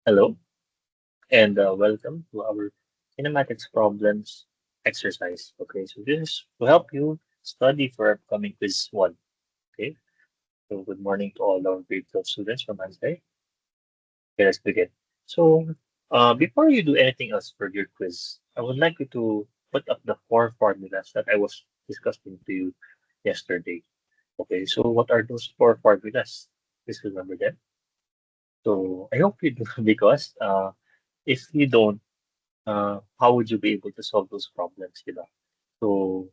Hello, and welcome to our kinematics problems exercise. Okay, so this is to help you study for upcoming quiz one. Okay, so good morning to all our grade 12 students from Monday. Okay, let's begin. So, before you do anything else for your quiz, I would like you to put up the four formulas that I was discussing to you yesterday. Okay, so what are those four formulas? Please remember them. So, I hope you do because if you don't, how would you be able to solve those problems, di ba? So,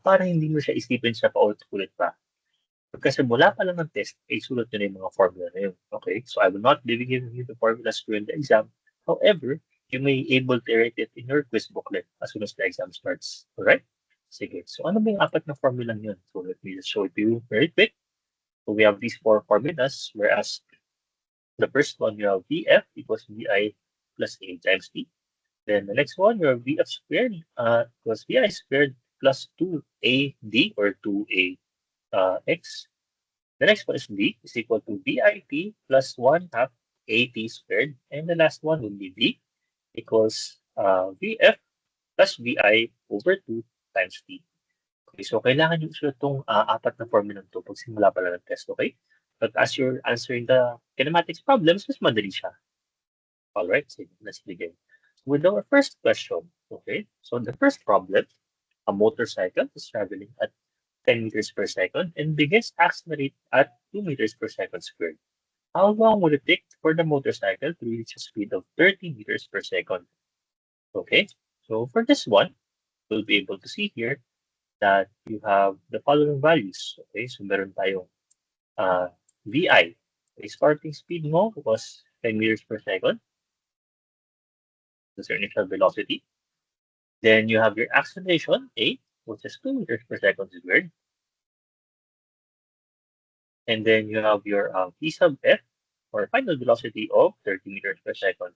para hindi mo siya isipin siya paulit-ulit pa. Kasi mula pa lang ng test, ay sulat nyo na yung mga formula na yun. Okay? So, I will not be giving you the formulas during the exam. However, you may able to write it in your quiz booklet as soon as the exam starts. Alright? Sige. So, ano ba yung apat na formula yun? So, let me just show it to you very quick. So, we have these four formulas, whereas the first one, you have VF equals VI plus A times T. Then the next one, your VF squared was VI squared plus 2AD or 2A X. The next one is D is equal to VIT plus 1 half AT squared. And the last one will be D equals VF plus VI over 2 times T. Okay, so kailangan nyo isulat itong apat na formula to pag simula pala ng test, okay? But as you're answering the kinematics problems, mas madali siya. All right, so let's begin with our first question. Okay, so the first problem, a motorcycle is traveling at 10 meters per second and begins to accelerate at 2 meters per second squared. How long will it take for the motorcycle to reach a speed of 30 meters per second? Okay, so for this one, we'll be able to see here that you have the following values. Okay, so meron tayong VI. The starting speed mo was 10 meters per second. That's your initial velocity. Then you have your acceleration, A, which is 2 meters per second squared. And then you have your V sub F, or final velocity of 30 meters per second.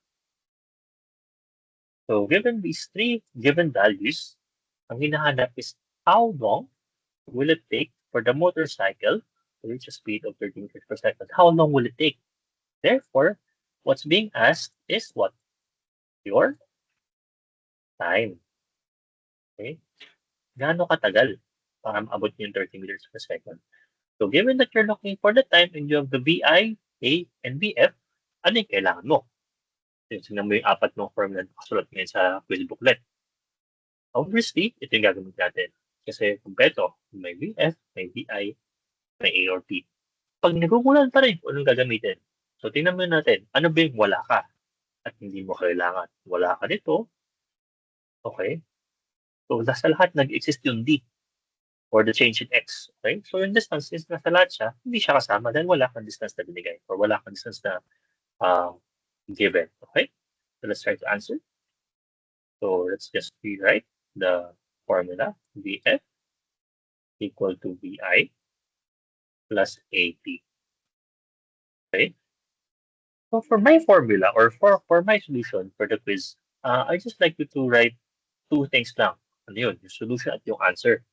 So given these three given values, ang hinahanap is how long will it take for the motorcycle to reach a speed of 30 meters per second? How long will it take? Therefore, what's being asked is what? Your time. Okay? Gaano katagal para maabot yung 30 meters per second? So given that you're looking for the time and you have the VI, A, and VF, ano yung kailangan mo? Tingnan mo yung apat mong formula na nakasulat ngayon sa quiz booklet. Obviously, ito yung gagamit natin. Kasi kumpleto, may VF, may VI, may A or P. Pag nagugulan pa rin, anong gagamitin? So tingnan mo natin, ano ba yung wala ka at hindi mo kailangan? Wala ka nito, okay? So nasa lahat nag-exist yung D or the change in X. Okay? So yung distance is nasa lahat siya, hindi siya kasama dahil wala kang distance na binigay or wala kang distance na uh, given. Okay? So let's try to answer. So let's just rewrite the formula VF equal to VI plus AP. Okay? So for my formula or for my solution for the quiz, I just like you to write two things lang. Ano yun? Yung solution at yung answer.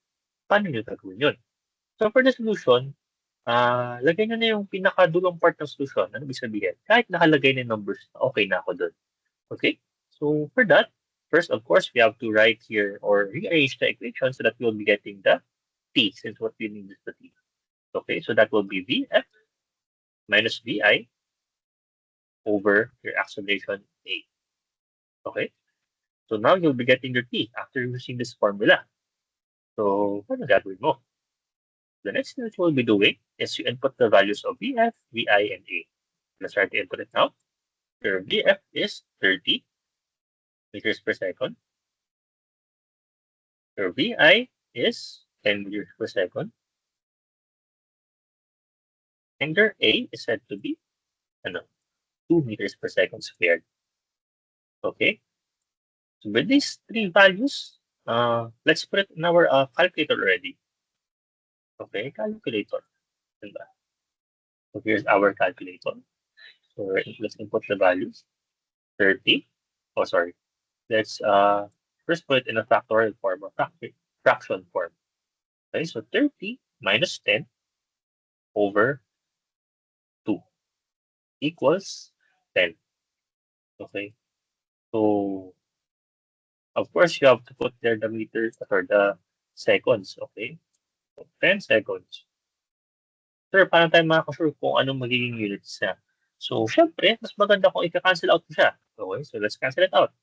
Paano nyo gagawin yun? So for the solution, lagay nyo na yung pinakadulong part ng solution. Ano ibig sabihin? Kahit nakalagay na yung numbers, okay na ako doon. Okay? So for that, first, of course, we have to write here or rearrange the equation so that we'll be getting the t, since what we need is the t. Okay, so that will be vf minus vi over your acceleration a. Okay, so now you'll be getting your t after using this formula. So, ano gagawin mo? The next thing that we'll be doing is you input the values of vf, vi, and a. Let's try to input it now. Your vf is 30 meters per second. Your vi is 10 meters per second. And your a is said to be 2 meters per second squared. Okay? So with these three values, let's put it in our calculator already. Okay, calculator. Diba? So here's our calculator. So let's input the values. 30. Oh, sorry. Let's first put it in a factorial form or fraction form. Okay, so 30 minus 10 over 2 equals 10. Okay. So, of course, you have to put there the meters or the seconds. Okay. So, 10 seconds. Sir, paano tayo makaka-sure kung anong magiging units niya? So, syempre, mas maganda kung ika-cancel out mo siya. Okay, so let's cancel it out.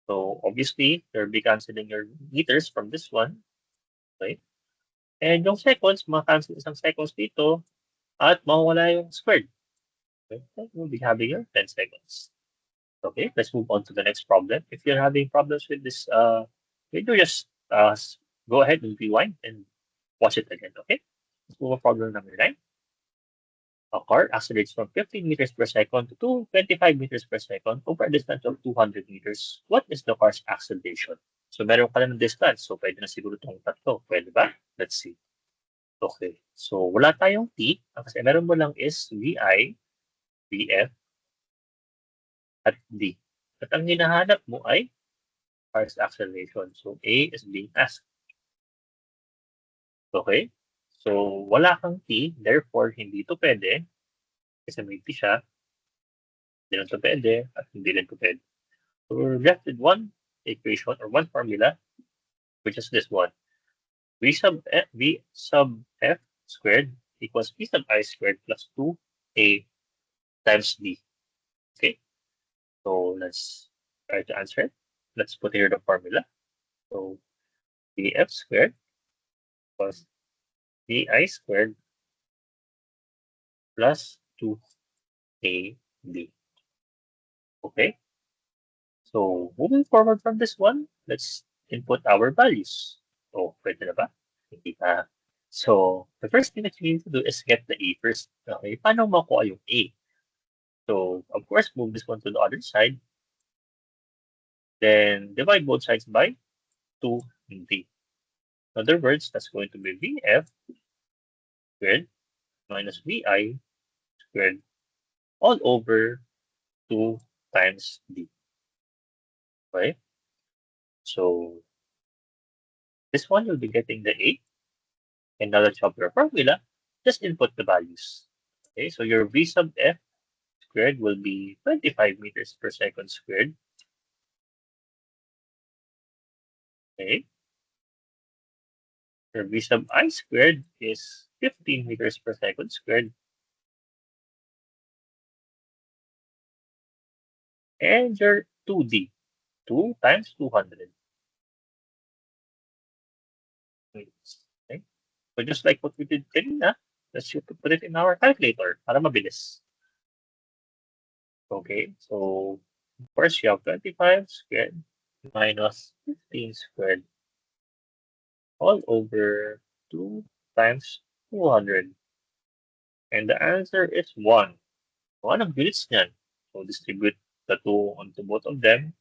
So, obviously, you'll be canceling your meters from this one. Okay? And yung seconds, maka-cancel isang seconds dito at mawawala yung squared. Okay? So, you'll be having your 10 seconds. Okay, let's move on to the next problem. If you're having problems with this video, just go ahead and rewind and watch it again. Okay, let's move on to problem number 9. A car accelerates from 15 meters per second to 25 meters per second over a distance of 200 meters. What is the car's acceleration? So, meron ka na ng distance. So, pwede na siguro itong tatlo. Pwede ba? Let's see. Okay. So, wala tayong T. Kasi meron mo lang is VI, VF, at D. At ang hinahanap mo ay car's acceleration. So, A is being asked. Okay? So, wala kang T, therefore, hindi ito pwede. Kasi may T siya. Hindi rin ito pwede, at hindi rin ito pwede. So, we're left with one equation or one formula, which is this one. V sub F squared equals V sub I squared plus 2A times D. Okay? So, let's try to answer it. Let's put here the formula. So, VF squared plus VI squared plus 2AD. Okay? So, moving forward from this one, let's input our values. Oh, pwede na ba? Hindi pa. So, the first thing that you need to do is get the A first. Okay, paano makuha yung A? So, of course, move this one to the other side. Then, divide both sides by 2 and D. In other words, that's going to be VF squared minus VI squared all over 2 times D. Okay? So, this one you'll be getting the A. And now let's have your formula. Just input the values. Okay, so your V sub F squared will be 25 meters per second squared. Okay. Your V sub I squared is 15 meters per second squared. And your 2D, 2 times 200. Okay. So just like what we did kanina, let's put it in our calculator para mabilis. Okay, so first you have 25 squared minus 15 squared all over 2 times 200. And the answer is 1. One ang units niyan. So distribute the 2 onto both of them.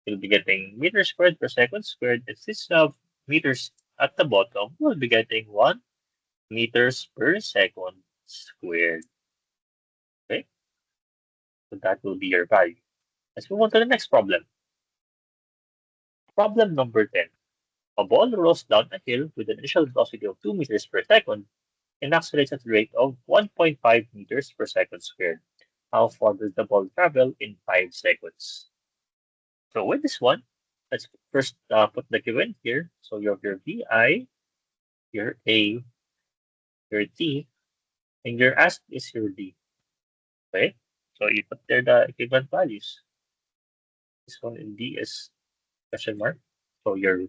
You'll be getting meters squared per second squared. Instead of meters at the bottom, we'll be getting 1 meters per second squared. Okay? So that will be your value. Let's move on to the next problem. Problem number 10. A ball rolls down a hill with an initial velocity of 2 meters per second and accelerates at a rate of 1.5 meters per second squared. How far does the ball travel in 5 seconds? So with this one, let's first put the given here. So you have your VI, your A, your T, and your asked is your D. Okay? So you put there the equivalent values. This one in D is question mark. So your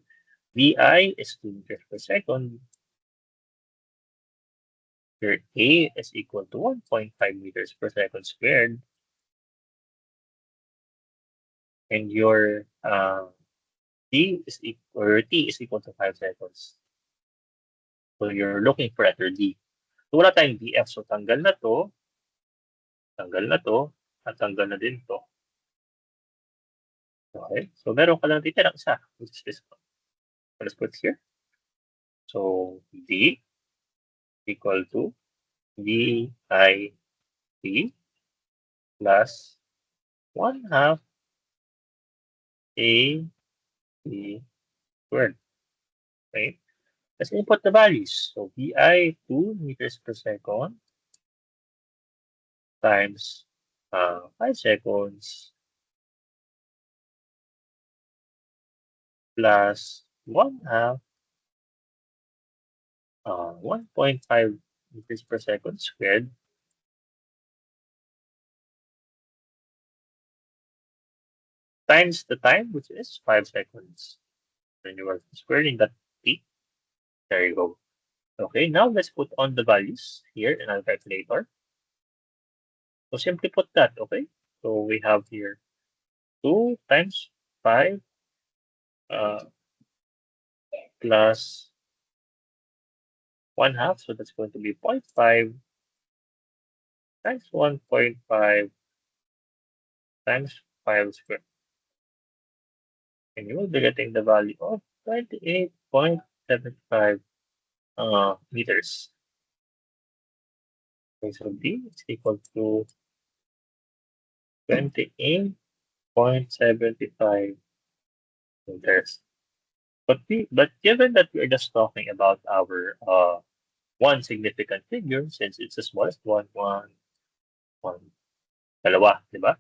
VI is 2 meters per second. Your A is equal to 1.5 meters per second squared. And your T is equal to 5 seconds. So you're looking for letter D. So wala tayong DF. So tanggal na to, at tanggal na din to. Okay? So meron ka lang titirang isa, which is this one. So let's put here. So D equal to VIT plus 1/2 AT squared. Okay? Let's input the values. So VI 2 meters per second times 5 seconds plus 1/2 1.5 meters per second squared times the time, which is 5 seconds. When you are squaring that t, there you go. Okay, now let's put on the values here in our calculator. So simply put that, okay? So we have here 2 times 5 uh, plus 1/2. So that's going to be 0.5 times 1.5 times 5 squared. And you will be getting the value of 28.75 meters. Okay, so D is equal to 28.75 meters. But given that we're just talking about our one significant figure, since it's the smallest one, dalawa, di ba?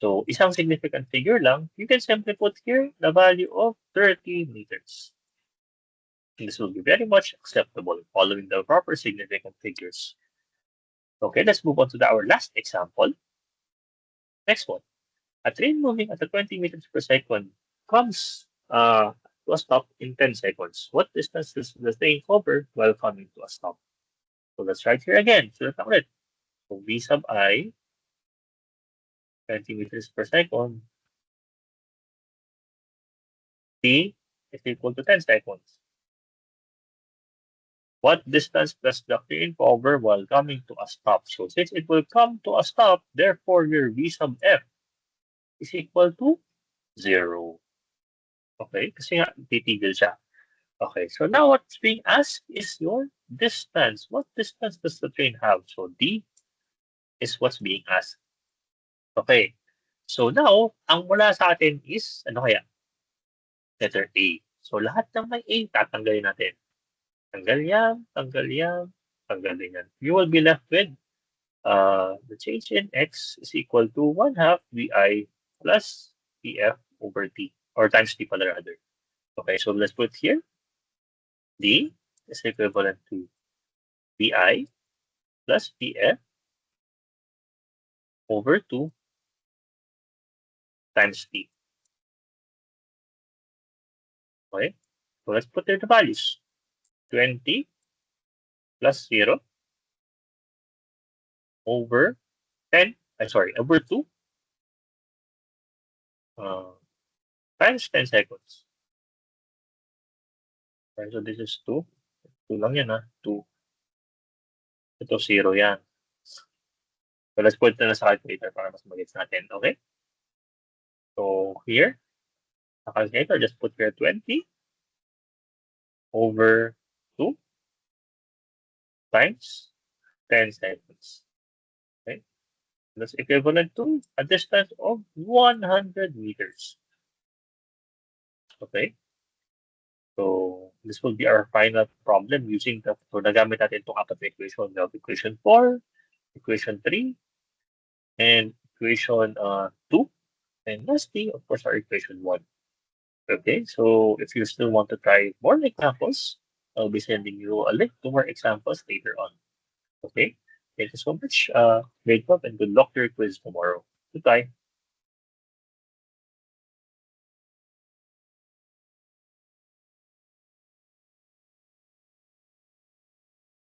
So isang significant figure lang, you can simply put here the value of 30 meters. And this will be very much acceptable following the proper significant figures. Okay, let's move on to our last example. Next one. A train moving at 20 meters per second comes to a stop in 10 seconds. What distance does the train cover while coming to a stop? So let's write here again. So let's ulit. So V sub I, 20 meters per second, T is equal to 10 seconds. What distance does the train cover while coming to a stop? So since it will come to a stop, therefore your V sub F is equal to 0. Okay? Kasi nga, titigil siya. Okay, so now what's being asked is your distance. What distance does the train have? So D is what's being asked. Okay, so now, ang wala sa atin is, ano kaya? Letter A. So lahat ng may A, tatanggalin natin. Tanggal yan, tanggal yan, tanggal din yan. You will be left with the change in X is equal to 1/2 VI plus PF over T, or times T pala rather. Okay, so let's put here, D is equivalent to VI plus PF over 2 times T. Okay, so let's put there the values. 20 plus 0 over 10, over 2 uh, times 10 seconds. Okay, so this is 2. 2 lang yan, 2. Ito, 0 yan. So let's put it na sa calculator para mas magets natin. Okay? So here, sa calculator, just put here 20 over 2 times 10 seconds. Okay? That's equivalent to a distance of 100 meters. Okay? So this will be our final problem using the, so nagamit natin itong apat na equation. We have equation 4, equation 3, and equation 2. And lastly, of course, our equation 1. Okay, so if you still want to try more examples, I'll be sending you a link to more examples later on. Okay, thank you so much. Great job and good luck to your quiz tomorrow. Goodbye.